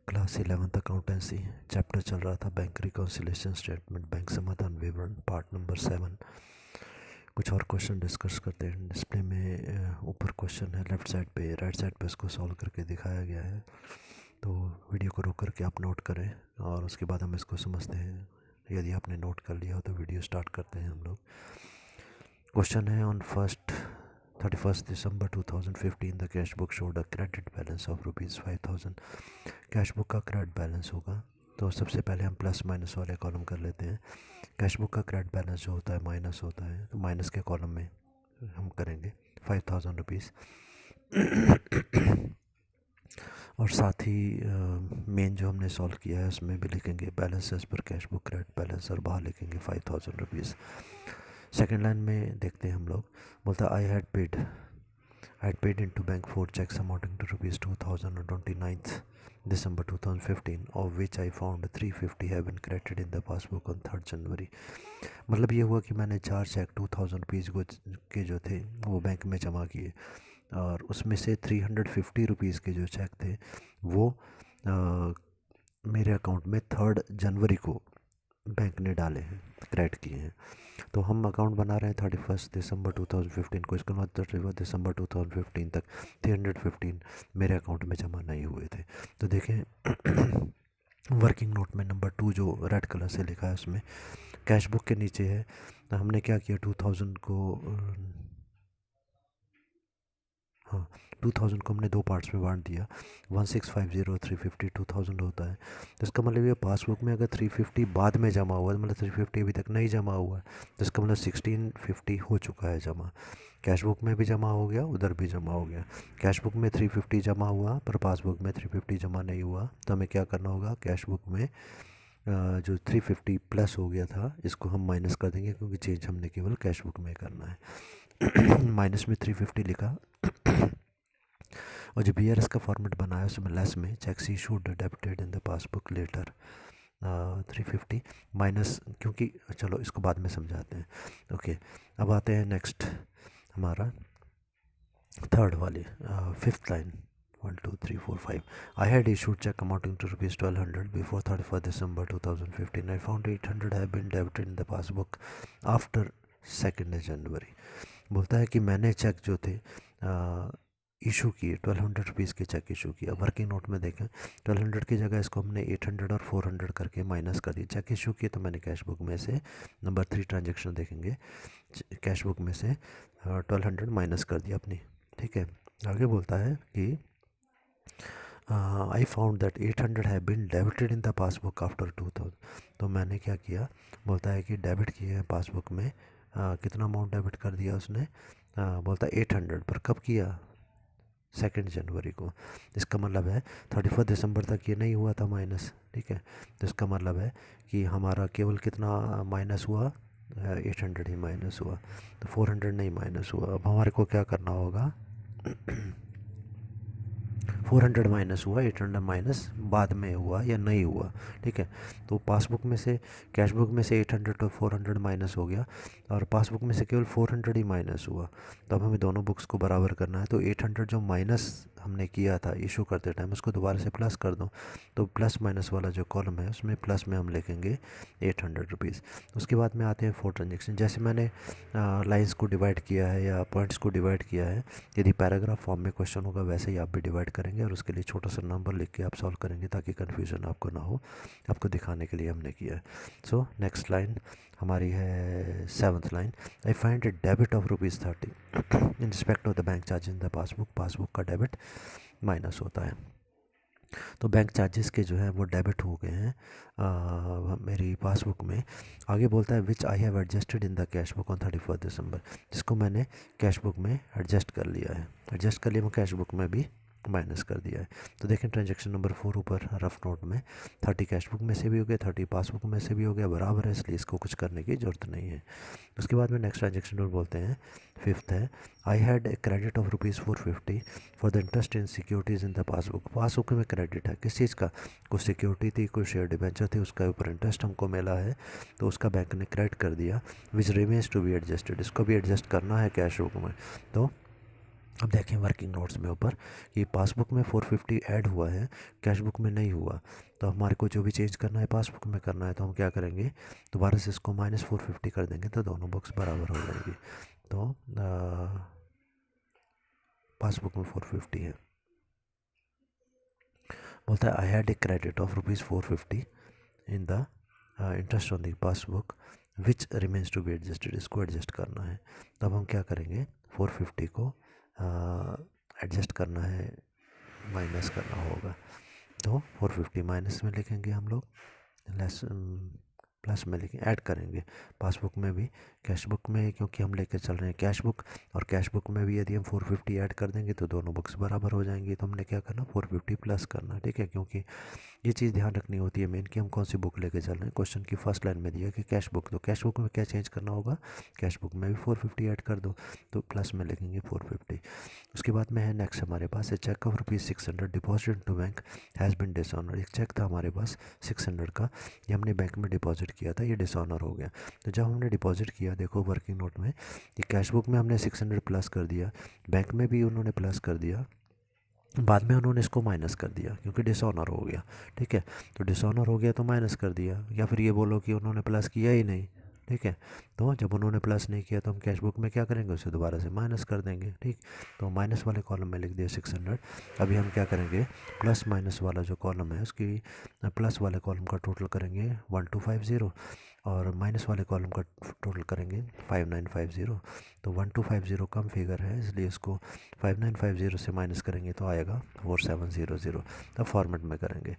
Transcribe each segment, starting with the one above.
Class 11th accountancy chapter चल रहा था बैंक रिकॉन्सिलेशन स्टेटमेंट बैंक समाधान विवरण पार्ट नंबर 7। कुछ और क्वेश्चन डिस्कस करते हैं। डिस्प्ले में ऊपर क्वेश्चन है लेफ़्ट साइड पे, राइट साइड पे इसको सॉल्व करके दिखाया गया है। तो वीडियो को रोक करके आप नोट करें और उसके बाद हम इसको समझते हैं। यदि आपने नोट कर लिया हो तो वीडियो स्टार्ट करते हैं हम लोग। क्वेश्चन है on 31st December 2015 the cash book showed a credit balance of ₹5,000। Cash book का क्रेडिट बैलेंस होगा। तो सबसे पहले हम प्लस माइनस वाले कॉलम कर लेते हैं। कैश बुक का क्रेडिट बैलेंस जो होता है माइनस होता है, तो माइनस के कॉलम में हम करेंगे ₹5,000। और साथ ही मेन जो हमने सॉल्व किया है उसमें भी लिखेंगे बैलेंसेस पर कैश बुक क्रेडिट बैलेंस और बाहर लिखेंगे ₹5,000। सेकेंड लाइन में देखते हैं हम लोग। बोलता I had paid into bank 4 checks amounting to ₹2,000 on 29th December 2015, of which I found 350 have been credited in the passbook on 3rd January। मतलब ये हुआ कि मैंने 4 चेक ₹2,000 के जो थे वो बैंक में जमा किए और उसमें से ₹350 के जो चेक थे वो मेरे अकाउंट में 3rd जनवरी को बैंक ने डाले हैं, क्रेडिट किए हैं। तो हम अकाउंट बना रहे हैं 31 दिसंबर 2015 को, इसका मतलब 31 दिसंबर 2015 तक 315 मेरे अकाउंट में जमा नहीं हुए थे। तो देखें वर्किंग नोट में नंबर 2 जो रेड कलर से लिखा है उसमें कैश बुक के नीचे है। तो हमने क्या किया 2000 को हाँ 2000 को हमने दो पार्ट्स में बांट दिया। 1650 और 350 2000 होता है। तो इसका मतलब ये पासबुक में अगर 350 बाद में जमा हुआ है, मतलब 350 अभी तक नहीं जमा हुआ है, तो इसका मतलब 1650 हो चुका है जमा। कैश बुक में भी जमा हो गया, उधर भी जमा हो गया। कैश बुक में 350 जमा हुआ पर पासबुक में 350 जमा नहीं हुआ, तो हमें क्या करना होगा, कैश बुक में जो 350 प्लस हो गया था इसको हम माइनस कर देंगे, क्योंकि चेंज हमने केवल कैश बुक में करना है। माइनस में 350 लिखा और जो बी आर एस का फॉर्मेट बनाया उसमें लेस में cheques issued debited in the passbook later 350 minus, क्योंकि चलो इसको बाद में समझाते हैं। ओके अब आते हैं नेक्स्ट हमारा थर्ड वाले fifth line 1 2 3 4 5। I had issued check amounting to ₹1,200 before 31st December 2015. I found 800 have been debited in the passbook after 2nd January। बोलता है कि मैंने चेक जो थे इशू किए, ₹1,200 के चेक इशू किया। वर्किंग नोट में देखें 1,200 की जगह इसको हमने 800 और 400 करके माइनस कर दिया। चेक इशू किए तो मैंने कैश बुक में से नंबर 3 ट्रांजेक्शन देखेंगे, कैश बुक में से 1,200 माइनस कर दिया अपनी। ठीक है, आगे बोलता है कि I found that 800 have been debited in the passbook after 2000। तो मैंने क्या किया, बोलता है कि डेबिट किए हैं पासबुक में। कितना अमाउंट डेबिट कर दिया उसने, बोलता है 800, पर कब किया, 2nd जनवरी को। इसका मतलब है 31 दिसंबर तक ये नहीं हुआ था माइनस। ठीक है, तो इसका मतलब है कि हमारा केवल कितना माइनस हुआ, 800 ही माइनस हुआ, तो 400 नहीं माइनस हुआ। अब हमारे को क्या करना होगा, 400 माइनस हुआ, 800 माइनस बाद में हुआ या नहीं हुआ। ठीक है, तो पासबुक में से कैश बुक में से 800 और 400 माइनस हो गया और पासबुक में से केवल 400 ही माइनस हुआ। तो अब हमें दोनों बुक्स को बराबर करना है। तो 800 जो माइनस हमने किया था इशू करते टाइम उसको दोबारा से प्लस कर दो, तो प्लस माइनस वाला जो कॉलम है उसमें प्लस में हम लिखेंगे ₹800। उसके बाद में आते हैं 4 ट्रांजेक्शन। जैसे मैंने लाइंस को डिवाइड किया है या पॉइंट्स को डिवाइड किया है, यदि पैराग्राफ फॉर्म में क्वेश्चन होगा वैसे ही आप भी डिवाइड करेंगे और उसके लिए छोटा सा नंबर लिख के आप सॉल्व करेंगे ताकि कन्फ्यूज़न आपको ना हो, आपको दिखाने के लिए हमने किया है। सो नेक्स्ट लाइन हमारी है 7th line. I find A debit of ₹30 in respect of the bank charge in the passbook. Passbook का डेबिट माइनस होता है, तो बैंक चार्जेस के जो है वो डेबिट हो गए हैं मेरी पासबुक में। आगे बोलता है which I have adjusted in the cash book on 31 December, जिसको मैंने कैश बुक में एडजस्ट कर लिया है। एडजस्ट कर लिया, मैं कैश बुक में भी माइनस कर दिया है। तो देखें ट्रांजेक्शन नंबर 4 ऊपर रफ नोट में 30 कैश बुक में से भी हो गया, 30 पासबुक में से भी हो गया, बराबर है, इसलिए इसको कुछ करने की ज़रूरत नहीं है। उसके बाद में नेक्स्ट ट्रांजेक्शन नंबर बोलते हैं 5th है I had a credit of ₹450 for the interest in securities in the passbook. Passbook में क्रेडिट है किस चीज़ का, कुछ सिक्योरिटी थी, कुछ शेयर डिबेंचर थी, उसका ऊपर इंटरेस्ट हमको मिला है, तो उसका बैंक ने क्रेडिट कर दिया। Which remains to be adjusted, इसको भी एडजस्ट करना है कैश बुक में। तो अब देखें वर्किंग नोट्स में ऊपर कि पासबुक में 450 ऐड हुआ है, कैश बुक में नहीं हुआ। तो हमारे को जो भी चेंज करना है पासबुक में करना है, तो हम क्या करेंगे, दोबारा से इसको -450 कर देंगे तो दोनों बुक्स बराबर हो जाएंगी। तो पासबुक में 450 है, बोलता है I had a credit of ₹450 in the interest on the passbook which remains to be adjusted. इसको एडजस्ट करना है, तो अब हम क्या करेंगे, 450 को एडजस्ट करना है, माइनस करना होगा। तो 450 माइनस में लिखेंगे हम लोग, लेस प्लस में लिखें, ऐड करेंगे पासबुक में भी कैश बुक में, क्योंकि हम लेकर चल रहे हैं कैश बुक, और कैश बुक में भी यदि हम 450 ऐड कर देंगे तो दोनों बुक्स बराबर हो जाएंगी। तो हमने क्या करना, 450 प्लस करना, ठीक है, क्योंकि ये चीज़ ध्यान रखनी होती है मेन कि हम कौन सी बुक लेके चल रहे हैं। क्वेश्चन की फर्स्ट लाइन में दिया कि कैश बुक, तो कैश बुक में क्या चेंज करना होगा, कैश बुक में भी 450 ऐड कर दो, तो प्लस में लिखेंगे 450। उसके बाद में है नेक्स्ट हमारे पास है cheque of ₹600 deposit to bank has been dishonour. एक चेक था हमारे पास 600 का, ये हमने बैंक में डिपॉजिट किया था, ये डिसऑनर हो गया। तो जब हमने डिपॉजिट किया, देखो वर्किंग नोट में, ये कैश बुक में हमने 600 प्लस कर दिया, बैंक में भी उन्होंने प्लस कर दिया, बाद में उन्होंने इसको माइनस कर दिया क्योंकि डिसऑनर हो गया, ठीक है। तो डिसऑनर हो गया तो माइनस कर दिया, या फिर ये बोलो कि उन्होंने प्लस किया ही नहीं, ठीक है। तो जब उन्होंने प्लस नहीं किया तो हम कैश बुक में क्या करेंगे, उसे दोबारा से माइनस कर देंगे, ठीक। तो माइनस वाले कॉलम में लिख दिया 600। अभी हम क्या करेंगे, प्लस माइनस वाला जो कॉलम है उसकी प्लस वाले कॉलम का टोटल करेंगे 1250, और माइनस वाले कॉलम का टोटल करेंगे 5950। तो 1250 कम फिगर है, इसलिए इसको 5950 से माइनस करेंगे तो आएगा 4700। तब फॉर्मेट में करेंगे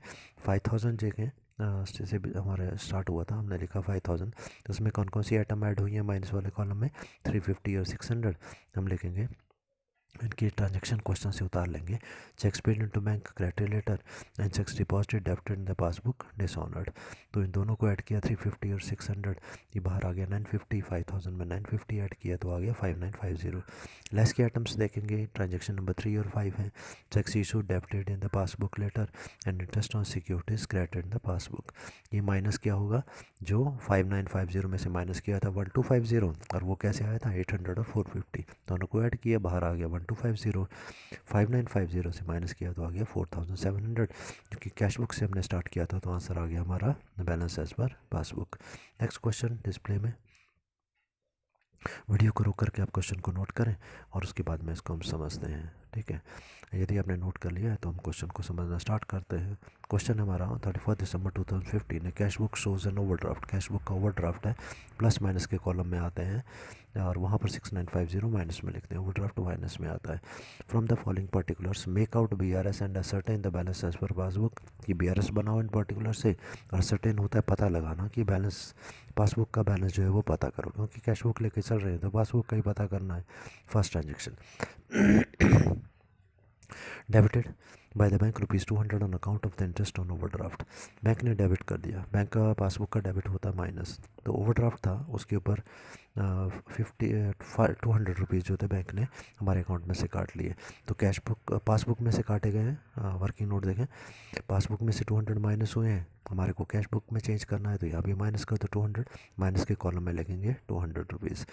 5000 देखें, जैसे भी हमारा स्टार्ट हुआ था हमने लिखा 5000, तो उसमें कौन कौन सी आइटम ऐड हुई है माइनस वाले कॉलम में, 350 और 600। हम लिखेंगे, इनकी ट्रांजैक्शन क्वेश्चन से उतार लेंगे, cheques paid into bank credit later and cheques deposited debited in the passbook dishonoured. तो इन दोनों को ऐड किया 350 और 600, ये बाहर आ गया 950, 5000 में 950 ऐड किया तो आ गया 5950। लेस के आइटम्स देखेंगे, ट्रांजैक्शन नंबर 3 और 5 हैं, cheques issue debited in the passbook later and interest on securities credited in the passbook. ये माइनस क्या होगा, जो 5950 में से माइनस किया था 1250, और वो कैसे आया था 800 और 450, दोनों को ऐड किया, बाहर आ गया 1250, 5950 से माइनस किया तो आ गया 4700, क्योंकि कैश बुक से हमने स्टार्ट किया था तो आंसर आ गया हमारा balance as per passbook. Next question display में, वीडियो को रोक करके आप क्वेश्चन को नोट करें और उसके बाद में इसको हम समझते हैं, ठीक है। यदि आपने नोट कर लिया है तो हम क्वेश्चन को समझना स्टार्ट करते हैं। क्वेश्चन हमारा 31 दिसंबर 2015 है, cash book shows an overdraft, cash book का ओवरड्राफ्ट है, प्लस माइनस के कॉलम में आते हैं और वहाँ पर 6950 माइनस में लिखते हैं, ओवरड्राफ्ट माइनस में आता है। From the following particulars make out BRS and ascertain the balance as per passbook, कि BRS बनाओ इन पर्टिकुलर से, और असर्टेन होता है पता लगाना कि बैलेंस, पासबुक का बैलेंस जो है वो पता करो, क्योंकि कैश बुक लेके चल रहे हैं तो पासबुक का ही पता करना है। First transaction, debited by the bank ₹200 on account of the interest on overdraft. Bank ने डेबिट कर दिया, बैंक का पासबुक का डेबिट होता है माइनस, तो ओवरड्राफ्ट था उसके ऊपर 200 रुपीज़ जो थे बैंक ने हमारे अकाउंट में से काट लिए। तो कैश बुक पासबुक में से काटे गए हैं, वर्किंग नोट देखें, पासबुक में से 200 माइनस हुए हैं, हमारे को कैश बुक में चेंज करना है तो यहाँ भी माइनस कर दो 200, माइनस के कॉलम में लगेंगे 200 रुपीज़।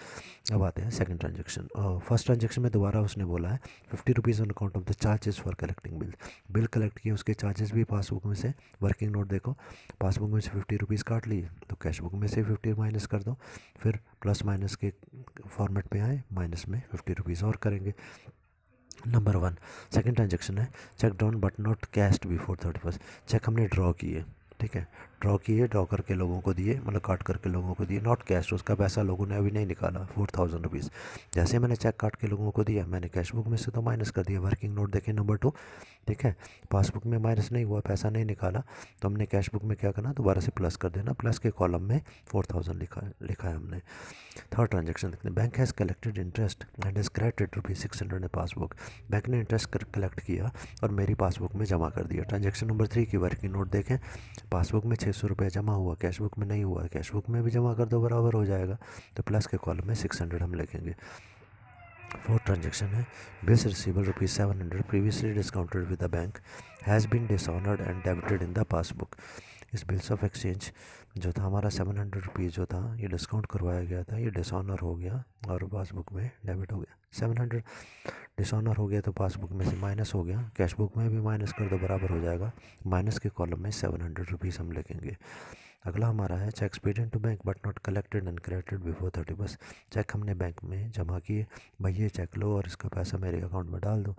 अब आते हैं सेकंड ट्रांजेक्शन। फर्स्ट ट्रांजेक्शन में दोबारा उसने बोला है 50 rupees on account of the charges for collecting bill, bill collect किए उसके चार्जेस भी पासबुक में से, वर्किंग नोट देखो, पासबुक में से 50 रुपीज़ काट लिए तो कैश बुक में से 50 माइनस कर दो, फिर प्लस माइनस के फॉर्मेट पे आए, माइनस में 50 रुपीज़ और करेंगे। नंबर 1 सेकंड ट्रांजेक्शन है, cheque down but not cashed before 31, cheque हमने ड्रॉ किए, ठीक है, ड्रॉ किए, ड्रॉ करके लोगों को दिए, मतलब काट करके लोगों को दिए, नॉट कैश, उसका पैसा लोगों ने अभी नहीं निकाला 4000 रुपीज़। जैसे मैंने चेक काट के लोगों को दिया, मैंने कैश बुक में से तो माइनस कर दिया, वर्किंग नोट देखें नंबर 2, ठीक है, पासबुक में माइनस नहीं हुआ, पैसा नहीं निकाला, तो हमने कैश बुक में क्या करना, दोबारा से प्लस कर देना, प्लस के कॉलम में 4000 लिखा है हमने। थर्ड ट्रांजेक्शन देखते हैं, bank has collected interest and has credited ₹600 in passbook, bank ने इंटरेस्ट कलेक्ट किया और मेरी पासबुक में जमा कर दिया। ट्रांजेक्शन नंबर 3 की वर्किंग नोट देखें, पासबुक में 600 रुपये जमा हुआ, कैश बुक में नहीं हुआ, कैश बुक में भी जमा कर दो, बराबर हो जाएगा, तो प्लस के कॉलम में 600 हम लिखेंगे। फोर्थ ट्रांजेक्शन है, bills receivable ₹700 previously discounted with the bank has been dishonoured and debited in the passbook, इस बिल्स ऑफ एक्सचेंज जो था हमारा 700 रुपीज़ जो था ये डिस्काउंट करवाया गया था, ये डिसऑनर हो गया और पासबुक में डेबिट हो गया। 700 डिसऑनर हो गया तो पासबुक में से माइनस हो गया, कैश बुक में भी माइनस कर दो बराबर हो जाएगा। माइनस के कॉलम में 700 रुपीज़ हम लिखेंगे। अगला हमारा है cheque paid to bank but not collected and credited before 30। बस चेक हमने बैंक में जमा किए, भाई ये चेक लो और इसका पैसा मेरे अकाउंट में डाल दो।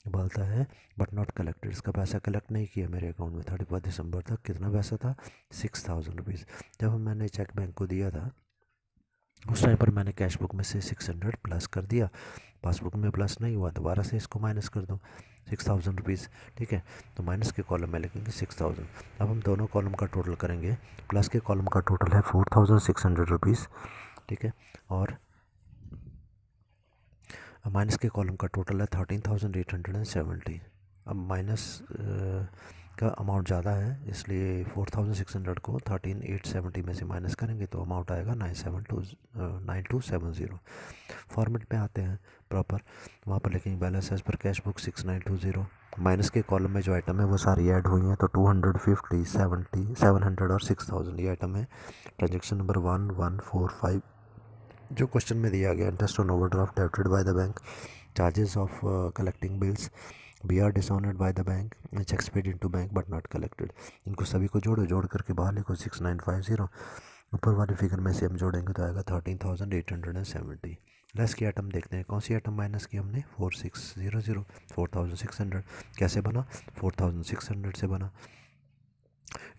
बोलता है बट नॉट कलेक्टेड, इसका पैसा कलेक्ट नहीं किया मेरे अकाउंट में 31 दिसंबर तक। कितना पैसा था? 6000 रुपीज़। जब मैंने चेक बैंक को दिया था उस टाइम पर मैंने कैश बुक में से 600 प्लस कर दिया, पासबुक में प्लस नहीं हुआ, दोबारा से इसको माइनस कर दो 6000 रुपीज़। ठीक है, तो माइनस के कॉलम में लिखेंगे 6000। अब हम दोनों कॉलम का टोटल करेंगे। प्लस के कॉलम का टोटल है 4600 रुपीज़। ठीक है, और माइनस के कॉलम का टोटल है 13870। अब माइनस का अमाउंट ज़्यादा है इसलिए 4600 को 13870 में से माइनस करेंगे तो अमाउंट आएगा 9270। फॉर्मेट पे आते हैं प्रॉपर, वहाँ पर लिखेंगे balance as per cash book 6920। Minus के कॉलम में जो आइटम है वो सारी ऐड हुई हैं, तो 250, 70, 700 और 6000 ये आइटम है। ट्रांजेक्शन नंबर 1145 जो क्वेश्चन में दिया गया, interest on overdraft debited by the bank, charges of collecting bills, B R dishonoured by the bank, cheques paid into bank but not collected. इनको सभी को जोड़ो, जोड़ करके बाहर लिखो 6950। ऊपर वाली फिगर में से हम जोड़ेंगे तो आएगा 13870। लेस की आइटम देखते हैं, कौन सी आइटम माइनस की हमने? 4600, 4600 कैसे बना? 4600 से बना।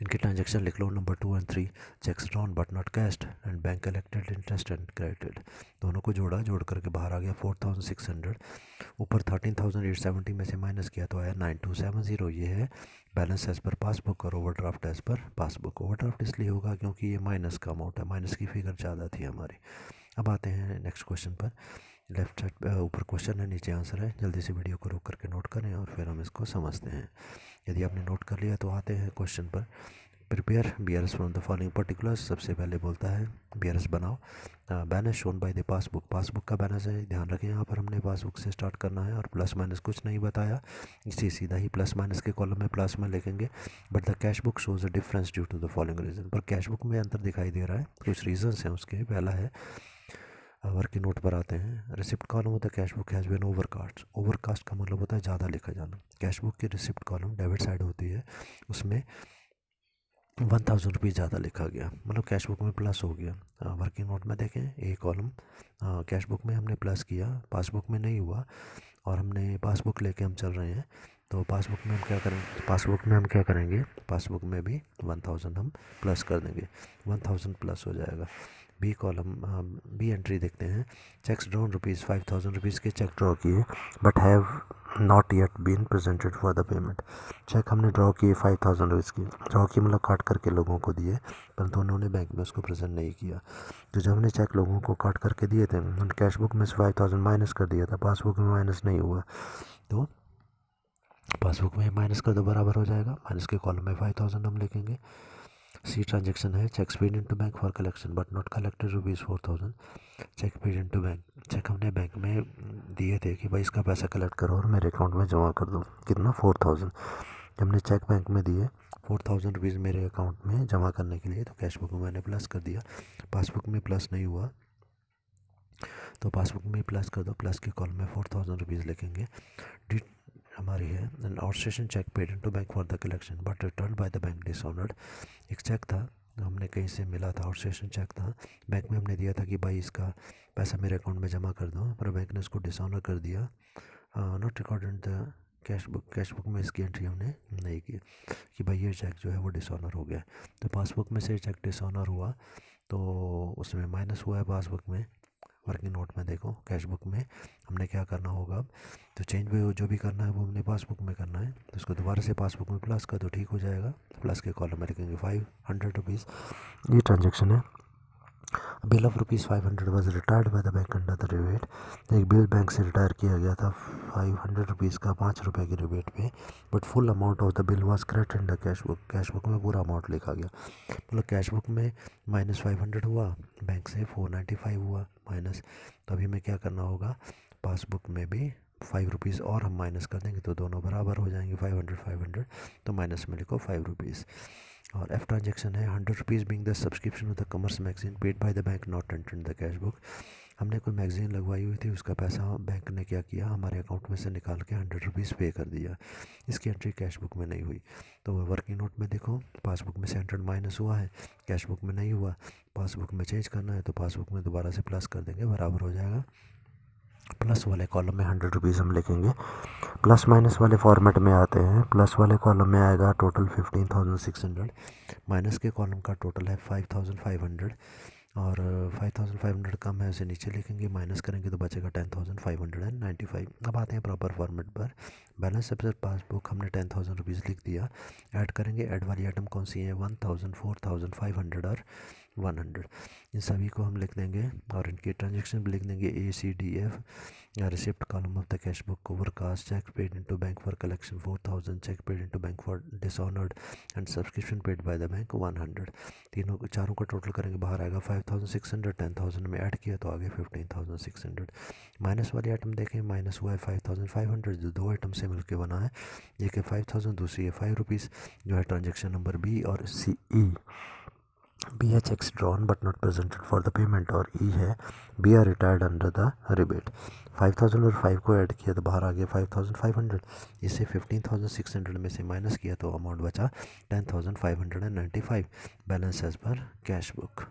इनके ट्रांजेक्शन लिख लो नंबर 2 और 3, cheques drawn but not cashed and bank collected interest and credited. दोनों को जोड़ा, जोड़ करके बाहर आ गया 4600। ऊपर 13870 में से माइनस किया तो आया 9270। ये है बैलेंस एज पर पासबुक और overdraft as per passbook. Overdraft इसलिए होगा क्योंकि ये माइनस का अमाउंट है, माइनस की फिगर ज़्यादा थी हमारी। अब आते हैं नेक्स्ट क्वेश्चन पर। लेफ्ट साइड ऊपर क्वेश्चन है, नीचे आंसर है। जल्दी से वीडियो को रोक करके नोट करें और फिर हम इसको समझते हैं। यदि आपने नोट कर लिया तो आते हैं क्वेश्चन पर। Prepare B R S from the following particulars. सबसे पहले बोलता है बी आर एस बनाओ। Balance shown by the passbook, passbook का बैलेंस है, ध्यान रखें यहाँ पर हमने पासबुक से स्टार्ट करना है और प्लस माइनस कुछ नहीं बताया, इसी सीधा ही प्लस माइनस के कॉलम में प्लस में लिखेंगे। But the cash book shows a difference due to the following reason. पर कैश बुक में अंतर दिखाई दे रहा है, कुछ रीजंस हैं उसके। पहला है वर्किंग नोट पर आते हैं। रिसिप्ट कॉलम होता है cash book has been overcast. Overcast का मतलब होता है ज़्यादा लिखा जाना। कैश बुक की रिसिप्ट कॉलम डेबिट साइड होती है, उसमें 1000 रुपीज़ ज़्यादा लिखा गया, मतलब कैश बुक में प्लस हो गया। वर्किंग नोट में देखें ए कॉलम, कैश बुक में हमने प्लस किया, पासबुक में नहीं हुआ और हमने पासबुक लेके हम चल रहे हैं, तो पासबुक में हम क्या करेंगे? पासबुक में भी 1000 हम प्लस कर देंगे, 1000 प्लस हो जाएगा। बी कॉलम, बी एंट्री देखते हैं। चेक्स ड्रॉन रुपीज़ 5000 रुपीज़ के चेक ड्रॉ किए but have not yet been presented for the payment. Cheque हमने ड्रॉ किए 5000 रुपीज़ की, ड्रॉ की मतलब काट करके लोगों को दिए, परंतु उन्होंने बैंक में उसको प्रेजेंट नहीं किया। तो जब हमने चेक लोगों को काट करके दिए थे, उन्होंने कैश बुक में से 5000 माइनस कर दिया था, पासबुक में माइनस नहीं हुआ, तो पासबुक में माइनस कर दो बराबर हो जाएगा। माइनस के कॉलम में 5000 हम लिखेंगे। सी ट्रांजेक्शन है cheques paid into bank for collection but not collected rupees 4000। Cheque paid into bank, cheque हमने बैंक में दिए थे कि भाई इसका पैसा कलेक्ट करो और मेरे अकाउंट में जमा कर दो, कितना? 4000। जब हमने चेक बैंक में दिए 4000 रुपीज़ मेरे अकाउंट में जमा करने के लिए, तो कैश बुक में मैंने प्लस कर दिया। पासबुक में प्लस नहीं हुआ तो पासबुक में प्लस कर दो, प्लस के कॉलम में 4000 रुपीज़ लिखेंगे। डिट हमारी है an outstation cheque paid into bank for the collection but return by the bank dishonoured. एक चेक था, हमने कहीं से मिला था, आउटस्टेशन चेक था, बैंक में हमने दिया था कि भाई इसका पैसा मेरे अकाउंट में जमा कर दो, पर बैंक ने उसको डिसऑनर कर दिया। Not recorded the cash book में इसकी एंट्री हमने नहीं की कि भाई ये चेक जो है वो डिसऑनर हो गया। तो पासबुक में से चेक डिसऑनर हुआ तो उसमें माइनस हुआ है पासबुक में। वर्किंग नोट में देखो, कैश बुक में हमने क्या करना होगा अब, तो चेंज में जो भी करना है वो हमने पासबुक में करना है, तो इसको दोबारा से पासबुक में प्लस कर दो, ठीक हो जाएगा। प्लस के कॉलम में लिखेंगे 500 रुपीज़। ये ट्रांजेक्शन है। Bill of rupees 500 was retired bye the bank under the rebate. एक बिल बैंक से रिटायर किया गया था 500 रुपीज़ का 5 रुपये की रिबेट पे, but full amount of the bill was credited in the cash book. Cash book में पूरा अमाउंट लिखा गया, मतलब कैश बुक में -500 हुआ, बैंक से 495 हुआ माइनस। तो अभी हमें क्या करना होगा, पासबुक में भी 5 रुपीज़ और हम माइनस कर देंगे तो दोनों बराबर हो जाएंगे, 500 500, तो माइनस में लिखो 5 रुपीज़। और एफ ट्रांजेक्शन है 100 rupees being the subscription of the commerce magazine paid by the bank not enter in the cash book. हमने कोई मैगजीन लगवाई हुई थी, उसका पैसा बैंक ने क्या किया, हमारे अकाउंट में से निकाल के 100 रुपीज़ पे कर दिया। इसकी एंट्री कैश बुक में नहीं हुई। तो वर्किंग नोट में देखो पासबुक में से 100 माइनस हुआ है, कैश बुक में नहीं हुआ। पासबुक में चेंज करना है तो पासबुक में दोबारा से प्लस कर देंगे, बराबर हो जाएगा। प्लस वाले कॉलम में 100 रुपीज़ हम लिखेंगे। प्लस माइनस वाले फॉर्मेट में आते हैं। प्लस वाले कॉलम में आएगा टोटल 15,600, माइनस के कॉलम का टोटल है 5,500 और 5,500 कम है उसे नीचे लिखेंगे, माइनस करेंगे तो बचेगा 10,595। अब आते हैं प्रॉपर फॉर्मेट पर। बैलेंस सबसे पासबुक हमने 10,000 रुपीज़ लिख दिया। ऐड करेंगे, ऐड वाली आइटम कौन सी है, 1,000, 4,500 और 100। इन सभी को हम लिख देंगे और इनकी ट्रांजेक्शन भी लिख देंगे ACDF। Receipt column of the cash book, overcast, cheque paid into bank for collection 4,000, cheque paid into bank for dishonoured and subscription paid by the bank 100। तीनों चारों का टोटल करेंगे, बाहर आएगा 5,600। 10,000 में ऐड किया तो आगे 15,600। माइनस वाली आइटम देखें, माइनस हुआ है 5,500 जो दो आइटम से मिलकर बना है। एक है 5,000, दूसरी है 5 रुपीज़ जो है ट्रांजेक्शन नंबर B और CE। B है checks drawn but not presented for the payment और E है B are retired under the rebate। 5,000 और 5 को ऐड किया तो बाहर आ गया 5,500। इसे 15,600 में से माइनस किया तो अमाउंट बचा 10,595। Balance as per cash book.